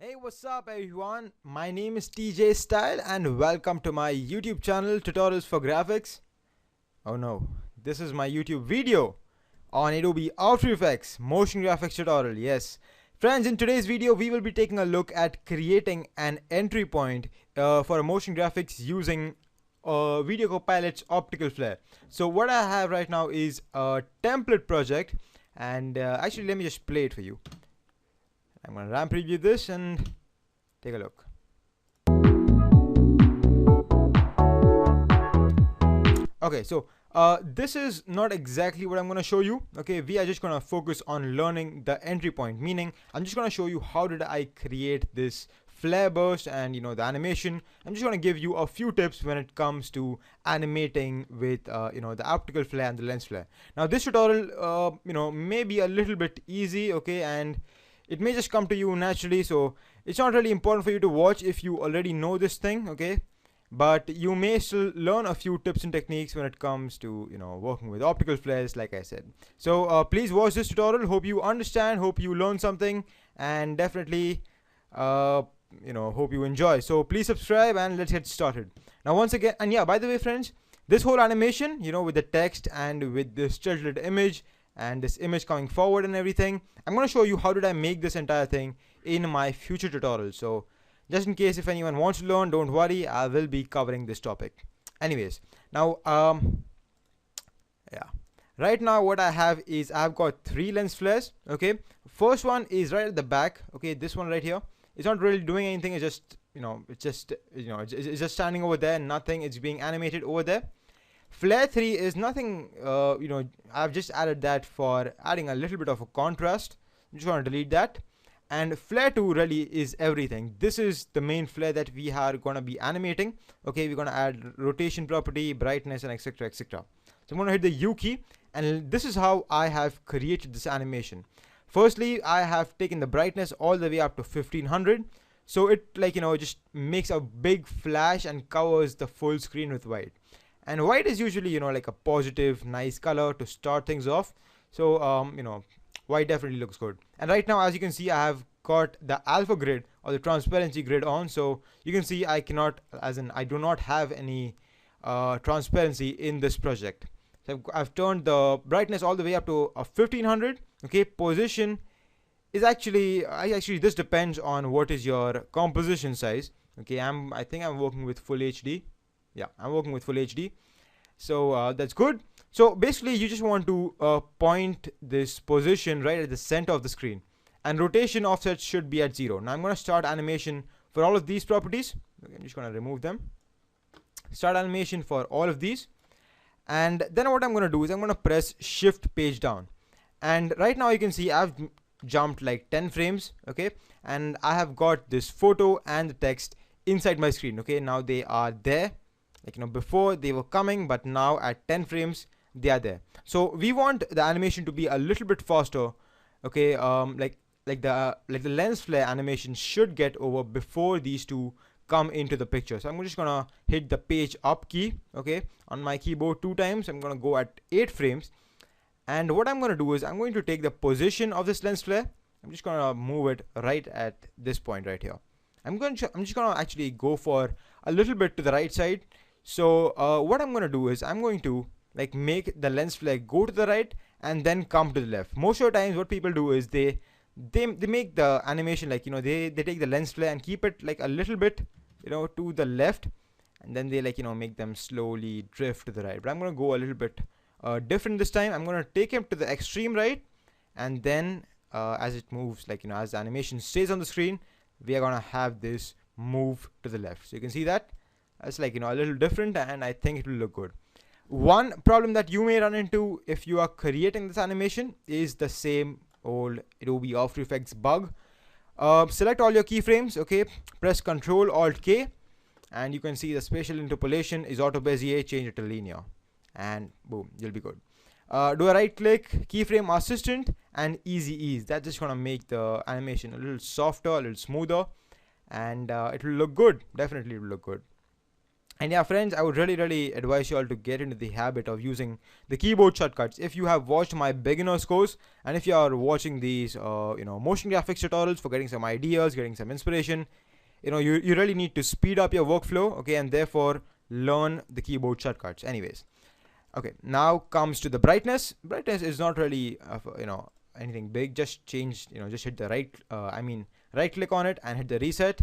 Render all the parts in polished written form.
Hey, what's up everyone? My name is TJ Style and welcome to my YouTube channel Tutorials for Graphics. Oh no, this is my YouTube video on Adobe After Effects motion graphics tutorial. Yes. Friends, in today's video we will be taking a look at creating an entry point for motion graphics using Video Copilot's optical flare. So what I have right now is a template project, and actually let me just play it for you. I'm going to RAM preview this and take a look. Okay, so this is not exactly what I'm going to show you. Okay, we are just going to focus on learning the entry point, meaning I'm just going to show you how did I create this flare burst and the animation. I'm just going to give you a few tips when it comes to animating with the optical flare and the lens flare. Now this tutorial may be a little bit easy, okay, and it may just come to you naturally, so it's not really important for you to watch if you already know this thing, okay? But you may still learn a few tips and techniques when it comes to working with optical flares, like I said. So please watch this tutorial. Hope you understand, hope you learn something, and definitely hope you enjoy. So please subscribe and let's get started. Now once again, and yeah, by the way friends, this whole animation with the text and with this chiseled image and this image coming forward and everything, I'm going to show you how did I make this entire thing in my future tutorial. So just in case if anyone wants to learn, don't worry, I will be covering this topic. Anyways, now right now what I have is I've got 3 lens flares. Okay, first one is right at the back. Okay, this one right here, it's not really doing anything. It's just it's just standing over there, nothing. It's being animated over there. Flare 3 is nothing, I've just added that for adding a little bit of a contrast. I'm just going to delete that. And flare 2 really is everything. This is the main flare that we are going to be animating. Okay, we're going to add rotation property, brightness, and etc, etc. So I'm going to hit the U key, and this is how I have created this animation. Firstly, I have taken the brightness all the way up to 1500. So it just makes a big flash and covers the full screen with white. And white is usually like a positive, nice color to start things off. So white definitely looks good. And right now, as you can see, I have got the alpha grid or the transparency grid on. So you can see I do not have any transparency in this project. So I've turned the brightness all the way up to 1500. Okay, position is actually this depends on what is your composition size. Okay, I think I'm working with full HD. Yeah, I'm working with full HD, so that's good. So basically you just want to point this position right at the center of the screen, and rotation offset should be at 0. Now I'm going to start animation for all of these properties. Okay, I'm just going to remove them. Start animation for all of these, and then what I'm going to do is I'm going to press shift page down, and right now you can see I've jumped like 10 frames. Okay, and I have got this photo and the text inside my screen. Okay, now they are there. Before they were coming, but now at 10 frames they are there. So we want the animation to be a little bit faster. Okay, like the lens flare animation should get over before these two come into the picture. So I'm just gonna hit the page up key, okay, on my keyboard 2 times. I'm gonna go at 8 frames, and what I'm gonna do is I'm going to take the position of this lens flare. I'm just gonna move it right at this point right here. I'm just gonna actually go for a little bit to the right side. So what I'm going to do is I'm going to make the lens flare go to the right and then come to the left. Most of the times what people do is they make the animation they take the lens flare and keep it a little bit to the left, and then they make them slowly drift to the right. But I'm going to go a little bit different this time. I'm going to take him to the extreme right, and then as it moves as the animation stays on the screen, we are going to have this move to the left. So you can see that it's a little different, and I think it will look good. One problem that you may run into if you are creating this animation is the same old Adobe After Effects bug. Select all your keyframes, okay, press Ctrl Alt K, and you can see the spatial interpolation is auto Bezier. Change it to linear, and boom, you'll be good. Do a right click, keyframe assistant, and easy ease. That's just gonna make the animation a little softer, a little smoother, and it will look good. Definitely it will look good. And yeah, friends, I would really advise you all to get into the habit of using the keyboard shortcuts. If you have watched my beginner's course, and if you are watching these, motion graphics tutorials for getting some ideas, getting some inspiration, you really need to speed up your workflow, okay, and therefore learn the keyboard shortcuts. Anyways, okay, now comes to the brightness. Brightness is not really, anything big. Just change, just hit the right click on it and hit the reset,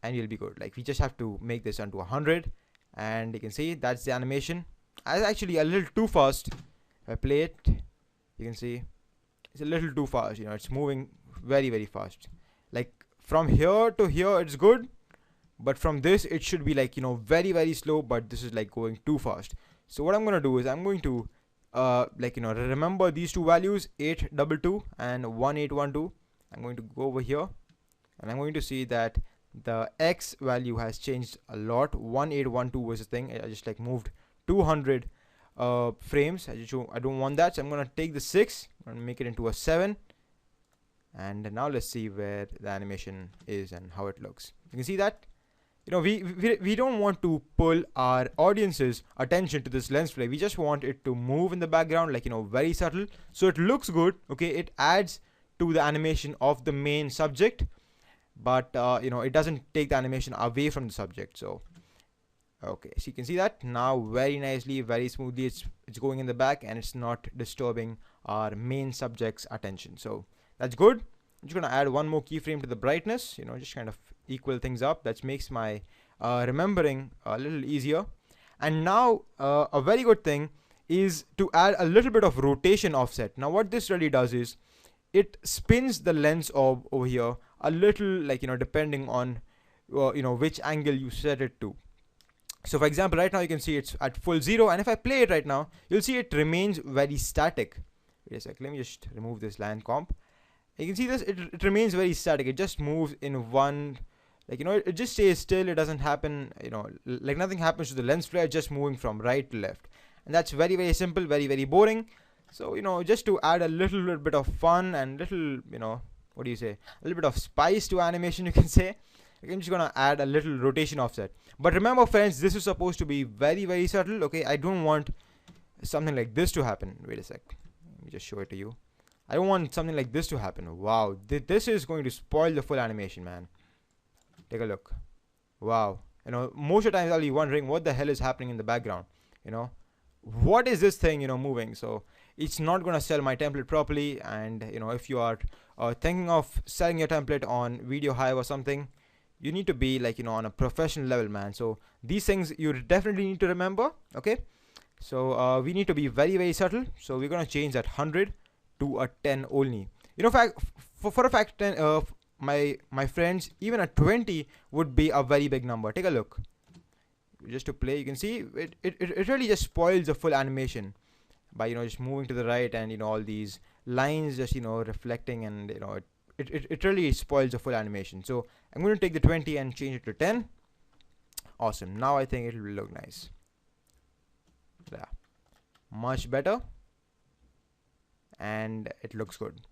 and you'll be good. Like, we just have to make this onto 100, and you can see that's the animation. It's actually a little too fast. If I play it, you can see it's a little too fast. It's moving very fast. Like, from here to here it's good, but from this it should be like, very slow, but this is like going too fast. So what I'm going to do is I'm going to remember these two values, 822 and 1812. I'm going to go over here, and I'm going to see that the X value has changed a lot. 1812 was the thing. I just like moved 200 frames. I don't want that, so I'm gonna take the 6 and make it into a 7. And now let's see where the animation is and how it looks. You can see that, we don't want to pull our audience's attention to this lens flare. We just want it to move in the background, like, very subtle, so it looks good. Okay, it adds to the animation of the main subject, but it doesn't take the animation away from the subject. So okay, so you can see that now very nicely, very smoothly, it's going in the back, and it's not disturbing our main subject's attention. So that's good. I'm just gonna add one more keyframe to the brightness, just kind of equal things up. That makes my remembering a little easier. And now a very good thing is to add a little bit of rotation offset. Now what this really does is it spins the lens orb over here a little, like, depending on which angle you set it to. So for example, right now you can see it's at full 0, and if I play it right now, you'll see it remains very static. Wait a sec, let me just remove this line comp. You can see this, it remains very static. It just moves in one, like, it just stays still. It doesn't happen, like nothing happens to the lens flare, just moving from right to left. And that's very simple, very boring. So, just to add a little bit of fun and little, what do you say, a little bit of spice to animation, you can say, I'm just gonna add a little rotation offset. But remember, friends, this is supposed to be very subtle. Okay, I don't want something like this to happen. Wait a sec, let me just show it to you. I don't want something like this to happen. Wow, this is going to spoil the full animation, man. Take a look. Wow, most of the times I'll be wondering what the hell is happening in the background. What is this thing, moving? So it's not gonna sell my template properly. And if you are thinking of selling your template on Video Hive or something, you need to be like, on a professional level, man. So these things you definitely need to remember. Okay, so we need to be very subtle. So we're gonna change that 100 to a 10 only. For a fact, 10, my friends, even a 20 would be a very big number. Take a look. Just to play, you can see it really just spoils the full animation by just moving to the right, and all these lines just reflecting, and it really spoils the full animation. So I'm going to take the 20 and change it to 10. Awesome. Now I think it will look nice. Yeah, much better, and it looks good.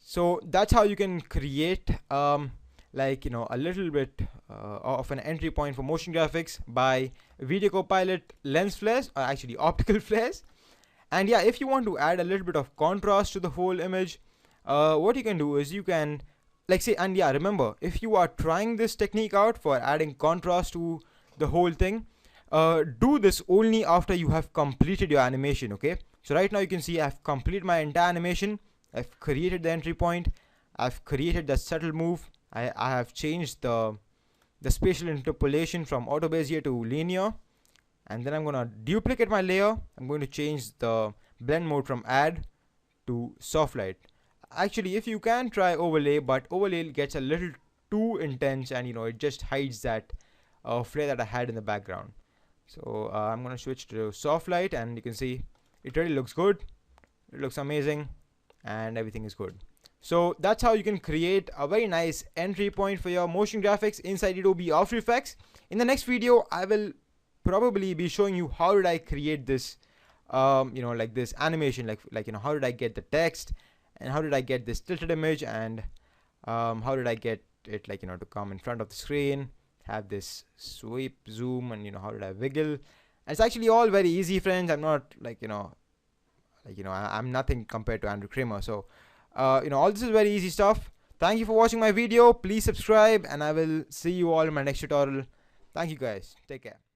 So that's how you can create a little bit of an entry point for motion graphics by Video Copilot lens flares, or actually optical flares. And yeah, if you want to add a little bit of contrast to the whole image, what you can do is you can remember, if you are trying this technique out for adding contrast to the whole thing, do this only after you have completed your animation. Okay, so right now you can see I've completed my entire animation. I've created the entry point, I've created the subtle move, I have changed the spatial interpolation from auto bezier to linear, and then I'm gonna duplicate my layer. I'm going to change the blend mode from add to soft light. Actually, if you can try overlay, but overlay gets a little too intense, and it just hides that flare that I had in the background. So I'm gonna switch to soft light, and you can see it really looks good. It looks amazing, and everything is good. So that's how you can create a very nice entry point for your motion graphics inside Adobe After Effects. In the next video, I will probably be showing you how did I create this, like this animation, how did I get the text, and how did I get this tilted image, and how did I get it to come in front of the screen, have this sweep, zoom, and how did I wiggle. And it's actually all very easy, friends. I'm not I'm nothing compared to Andrew Kramer. So all this is very easy stuff. Thank you for watching my video. Please subscribe, and I will see you all in my next tutorial. Thank you guys. Take care.